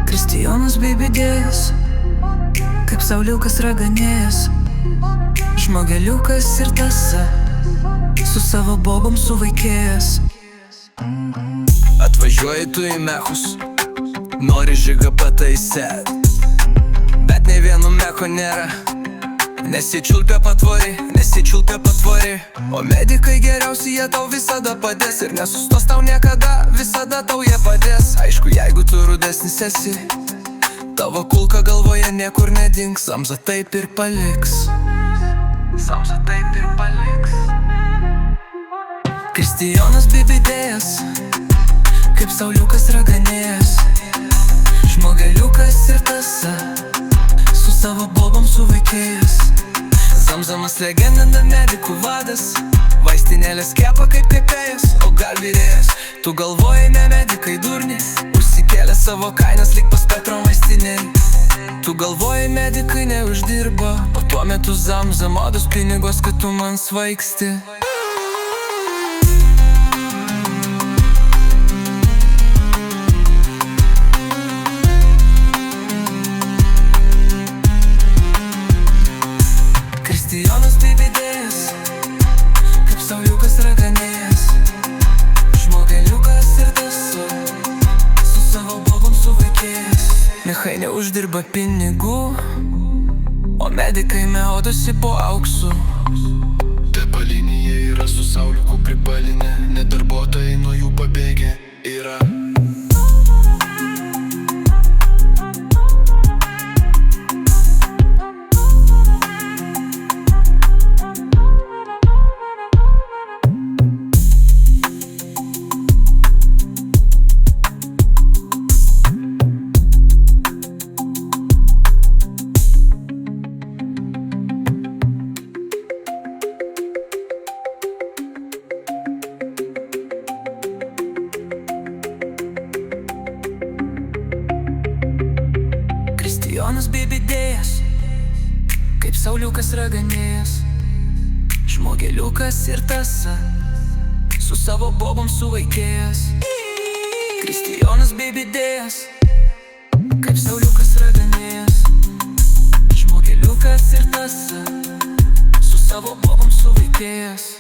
Kristijonas bei bėgėjas, kaip sauliukas raganėjas, žmogeliukas ir tąsa, su savo bobom suvaikėjęs. Atvažiuoji tu į mechus, nori žigą pataisėt, bet nei vieno mecho nėra, nesičiulpia patvari, o medikai geriausi, jie tau visada padės ir nesustos tau niekada, visada tau jie padės. Aišku, jeigu tu rudesnis esi, tavo kulka galvoje niekur nedings, Zamza taip ir paliks. Kristijonas bei bėgėjas, kaip sauliukas raganėjas, žmogeliukas ir tąsa, su savo bobom suvaikėjęs. Zamzamas legendinda medikų vadas, vaistinėlės kepa kaip kepėjas, o gal virėjas. Tu galvoji ne medikai durni, užsikėlė savo kainas lyg pas Petro vaistinėlį. Tu galvoji medikai neuždirba, o tuo metu Zamza modos pinigos, kad tu man svaigsti. Kristijonas bei bėgėjas, kaip sauliukas raganėjas, žmogeliukas ir tąsa, su savo bobom suvaikėjęs. Mechai neuždirba pinigų, o medikai maudosi po auksu. Tepalinėje yra su sauliuku pripalinę, net darbuotojai nuo jų pabėgę yra. Kristijonas bei bėgėjas, kaip sauliukas raganėjas, žmogeliukas ir tąsa, su savo bobom suvaikėjęs. Kristijonas bei bėgėjas, kaip sauliukas raganėjas, žmogeliukas ir tąsa, su savo bobom suvaikėjęs.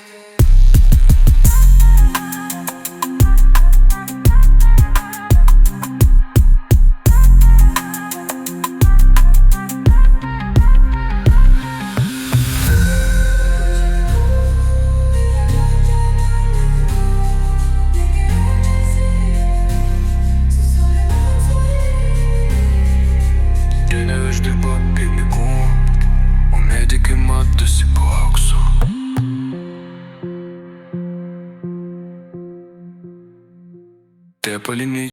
Neuždirba pinigų, o medikai matosi po auksu. Tepaliniai